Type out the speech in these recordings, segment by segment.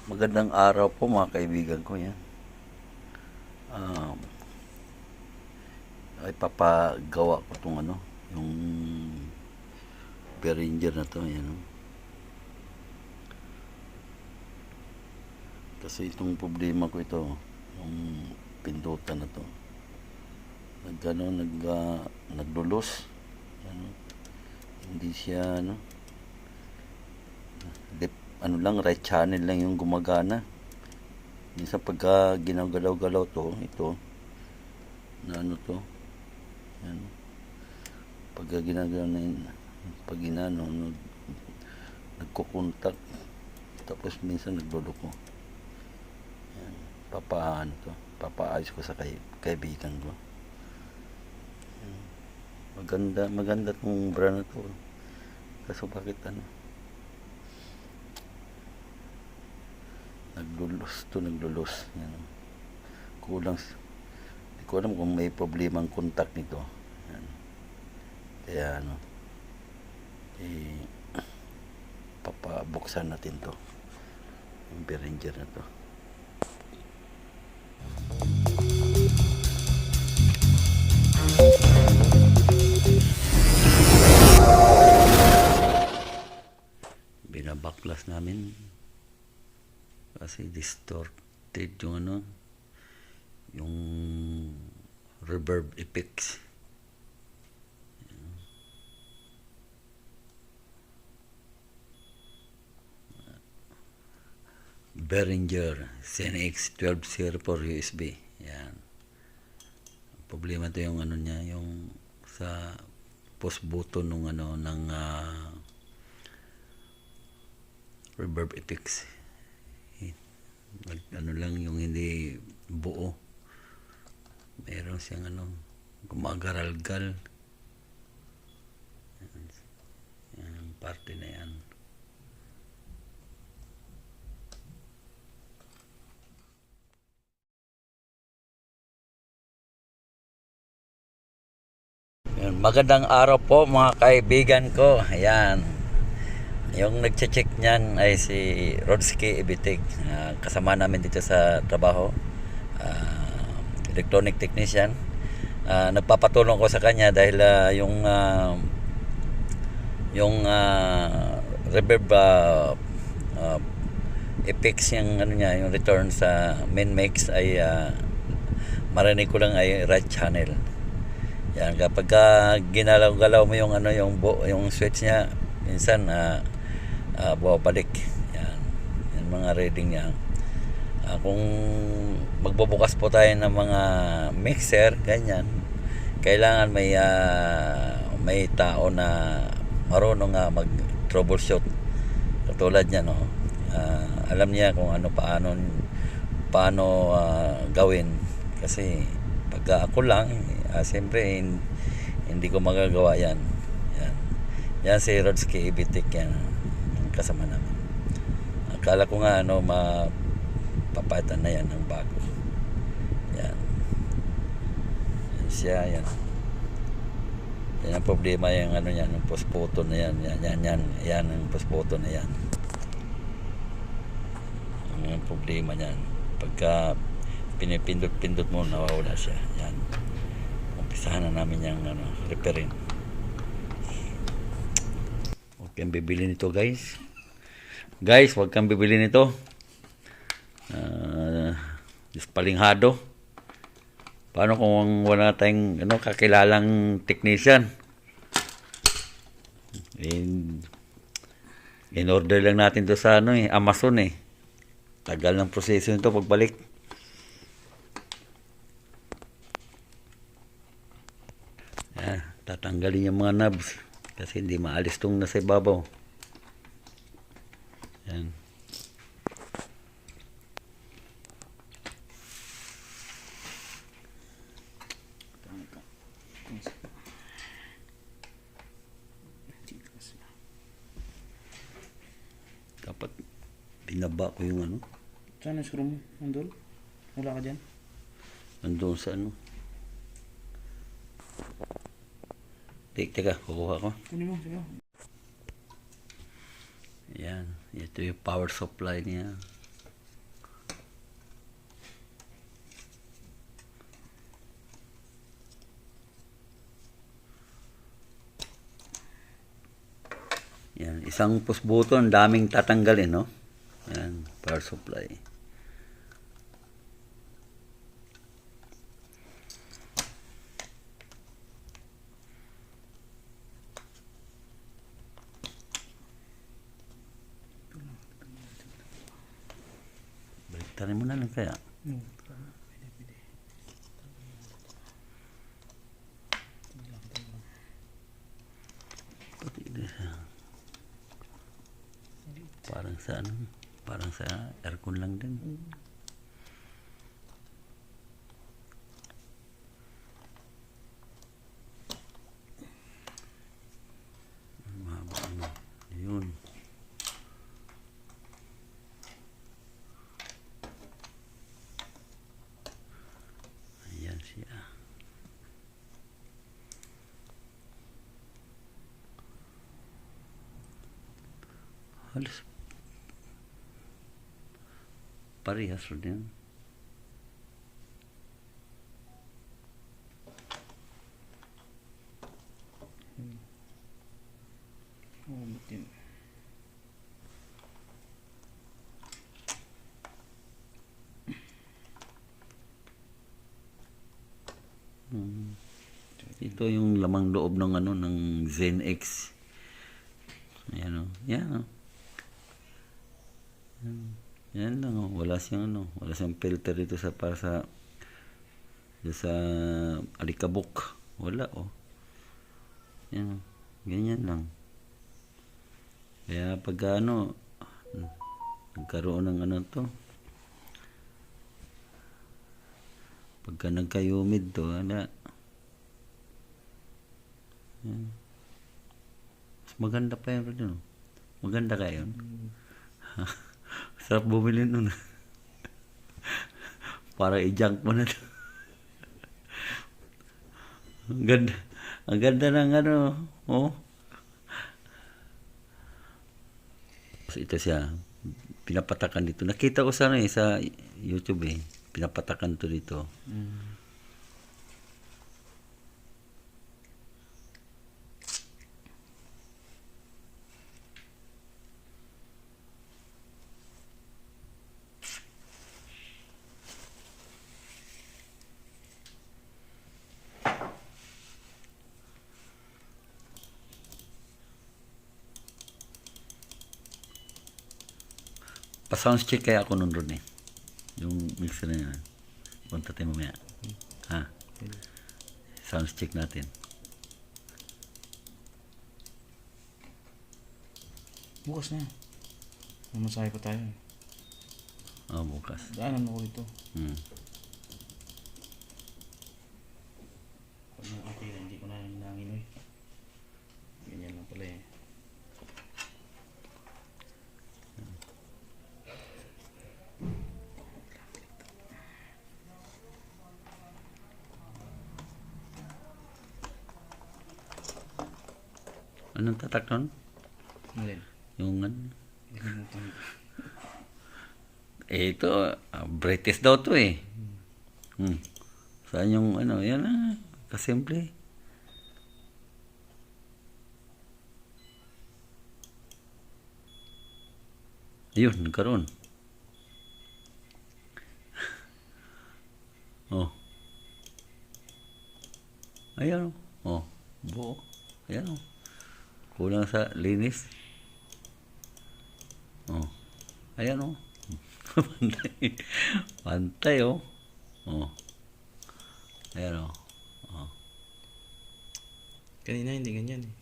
Magandang araw po mga kaibigan ko yan. Ay papagawa ko itong yung Behringer na to. Yan. Kasi itong problema ko ito, yung pindutan na to. Naglulos. Hindi siya right channel lang yung gumagana. Minsan pagka ginagalaw-galaw ito na to, yan. Pagka ginagalaw na yun, pag nagkukontak, tapos minsan nagluluko. Yan. Papaayos ko sa kaibigan ko. Yan. Maganda tong brand na to. Kaso bakit naglulos. Yan. Kulang. Hindi ko alam kung may problema ang contact nito. Yan. Kaya papabuksan natin to. Yung Behringer na to. Binabaklas namin kasi distorted yung yung reverb effects. Behringer CNX 1204 USB. Yan. Ang problema to yung niya, yung sa post button ng reverb effects. Lang yung hindi buo. Meron siyang gumagaralgal. Yan parte na yan. Magandang araw po mga kaibigan ko. Ayan. Yung nagche-check niyan ay si Rodski Ibitik. Kasama namin dito sa trabaho. Electronic technician. Nagpapatulong ko sa kanya dahil yung reverb effects yung yung return sa main mix ay marinig ko lang ay right channel. Yan, kapag ginalaw-galaw mo yung yung switch niya, minsan bumabalik. Yan mga reading niya. Kung magbubukas po tayo ng mga mixer ganyan, kailangan may tao na marunong mag troubleshoot. Katulad niya alam niya kung paano gawin, kasi pag ako lang siyempre hindi ko magagawa yan. Yan si Rodski Ibitik, yan ang kasama namin. Akala ko nga mapapatan na yan ng bago. Yan siya, yan ang problema, yung yan, yung postpoto na yan ang postpoto na yan. Ang problema niyan, pagka pinipindot-pindot mo, nawawala siya. Yan, umpisahan na namin yung repairin. Huwag kang bibili nito, guys. Huwag kang bibili nito. Dispalinghado. Paano kung wala tayong kakilalang technician? In order lang natin to sa Amazon Tagal ng proseso nito pagbalik. Tatanggalin yung mga knobs kasi hindi maalis tong nasa ibabaw. Yan. Dapat binaba ko yung Saan ang screw mo? Nandun? Wala ka dyan? Nandun sa Teka, kukuha ko. Kunin mo, sige. Yan, ito yung power supply niya. Isang push button, daming tatanggalin, no? Ayan, power supply. Baliktarin mo na lang kaya. Pati parang sa ano, parang sa aircon lang din. Mahaba ano. Yun. Ayan siya. Halos parehas rin yan. Oh, butin. Ito yung lamang loob ng ano ng Zen X. Ayan o. Yan o. Yan lang o. Wala siyang filter dito sa para sa alikabok. Wala o. Yan o. Ganyan lang. Kaya pag ano nagkaroon ng ano to, pagka nagka-humid to, wala. Yan. Mas maganda pa yun rin. Maganda ka yun. Sarap bumili nun. Para i-junk mo na to. Ang ganda ng ano. Oh. So, ito siya. Pinapatakan dito. Nakita ko sana sa YouTube eh. Pinapatakan to dito. Pa-sounds check kaya ako nun ron eh. Yung mixer na yun. Punta tayo mamaya. Ha? Sounds check natin. Bukas na. Mamasahe pa tayo. Bukas. Daanan ako dito. Pag nakapila, hindi ko na hinangin eh. Ganyan lang pala eh. Anong tatak nun? Alin? Yung ano? Kalimutan ko. Ito, British daw to eh. Saan yung ano? Yan ah. Kasimple. Ayun, nagkaroon. Oh. Ayan oh. Buo. Ayan oh. Kulang sa linis. Oh. Ayan oh. Pantay. Pantay oh. Oh. Ayan oh. Oh. Kanina hindi ganyan eh.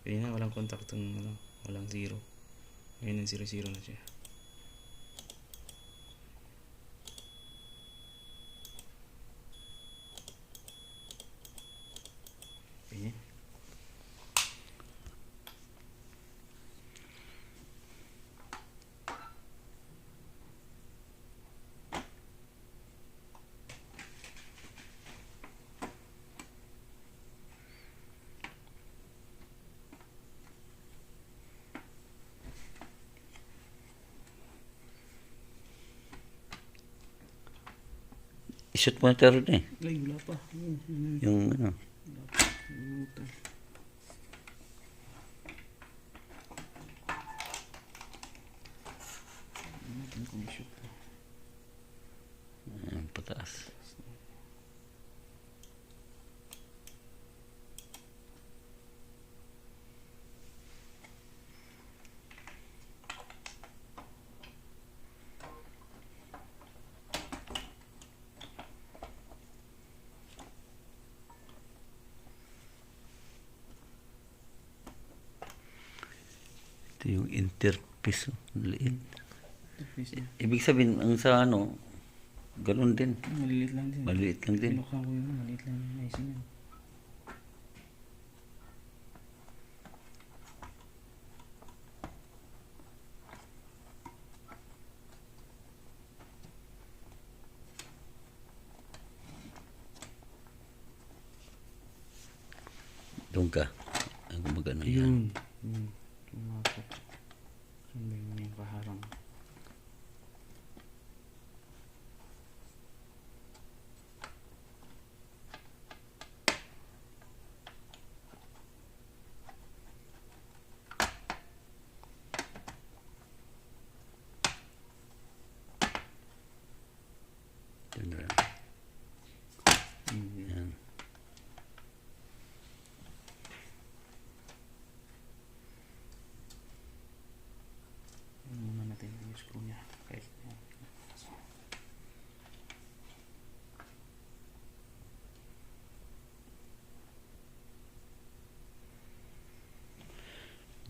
Kanina walang contact ng ano, walang zero. Ngayon ang 0-0 na siya. Okay. I-shoot mo na tayo rin eh. Ay, wala pa. Yung ano. Ang kumisyo po. Pataas. Ito yung interpiece. Liit. Tapos na. Ibig sabihin, ang sa ano, ganun din. Maliliit lang din. Maliit lang din. Pinuksan ko yun. Maliit lang yung icing yan. Doon ka. Ang magano yan. Yun. Yun. Tumakot. Saan ba yun yung kaharang? Yan rin. Mm. Yan. Yun muna natin yung screw niya. Kahit yan.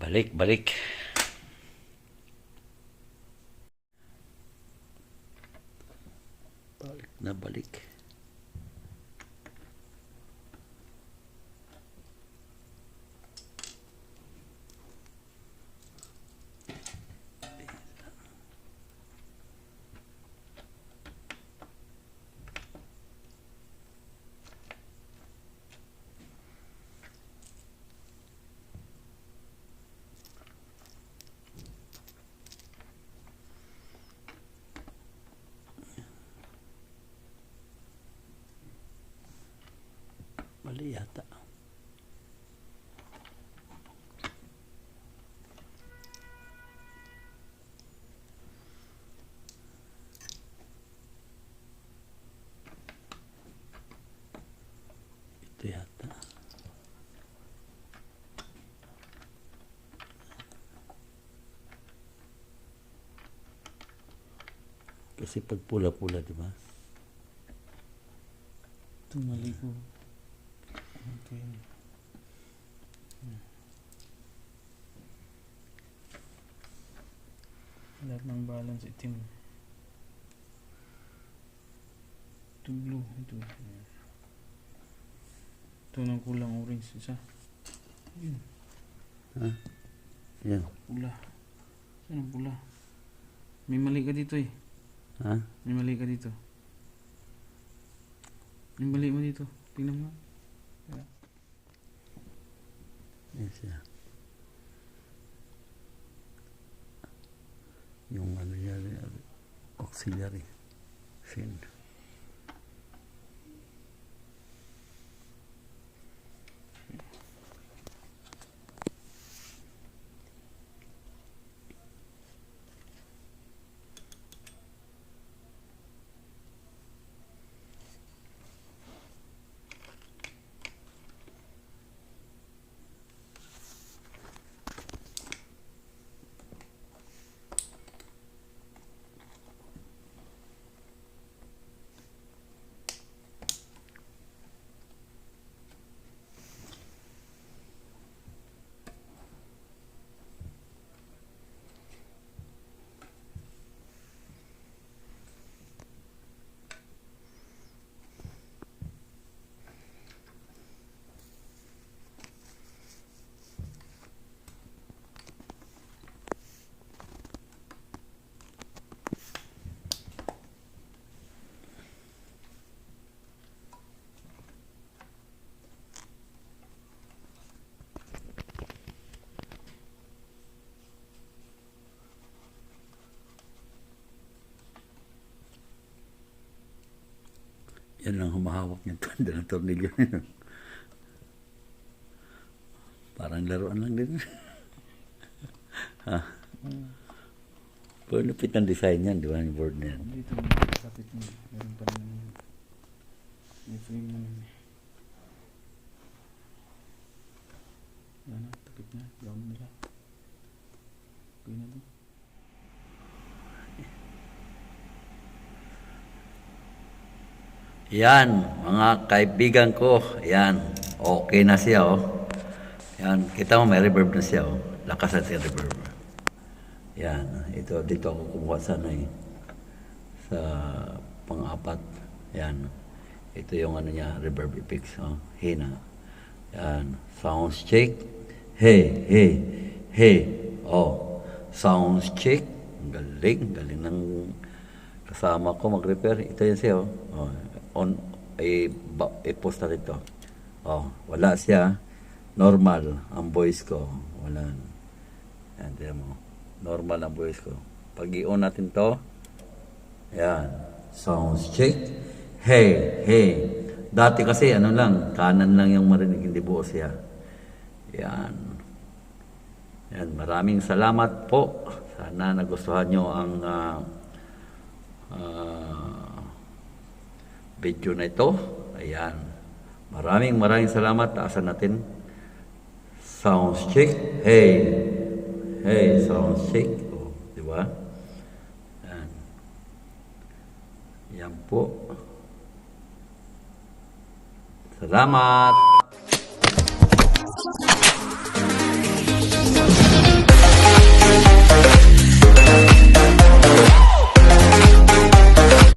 Balik, balik. Balik na balik. Mali yata. Ito yata. Kasi pag pula-pula, di ba? Ito mali ko. Ito yun. Lahat ng balance itim. Ito blue. Ito. Ito nang kulang orange. Isa. Yun. Ha? Yan. Pula. Saan ang pula? May mali ka dito eh. Ha? May mali ka dito. May mali mo dito. Tingnan mo. Yan siya. Yung ano yan, auxiliary fin. Yan lang humahawak niya tanda ng tornilyo. Parang laruan lang din. Ha? Pero lupit ng design yan, di ba? Yung board na yan. Dito mo kapit mo. Meron pa rin naman. May frame naman. Yan na, takip na. Gawin nila. Okay na to. Yan, mga kaibigan ko. Yan, okay na siya, oh. Yan, kita mo may reverb na siya, oh. Lakas natin yung reverb. Yan, ito, dito ako kumuha sana eh. Sa pang-apat. Yan. Ito yung ano niya, reverb effects, oh. Hina. Yan, sounds check. Hey, hey, hey. Oh, sounds check. Galing, galing ng kasama ko mag-repair. Ito yan siya, oh. Oh, on, i-post na rito. Oh, wala siya. Normal ang voice ko. Wala. Yan, tiyan mo. Normal ang voice ko. Pag i-on natin to, yan. Sounds check. Hey, hey. Dati kasi ano lang, kanan lang yung marinig, hindi buo siya. Yan. Yan, maraming salamat po. Sana nagustuhan nyo ang video na ito. Ayan. Maraming salamat. Taasan natin. Sounds check. Hey. Hey, sounds check. Oh, di ba? Yan. Yan po. Salamat.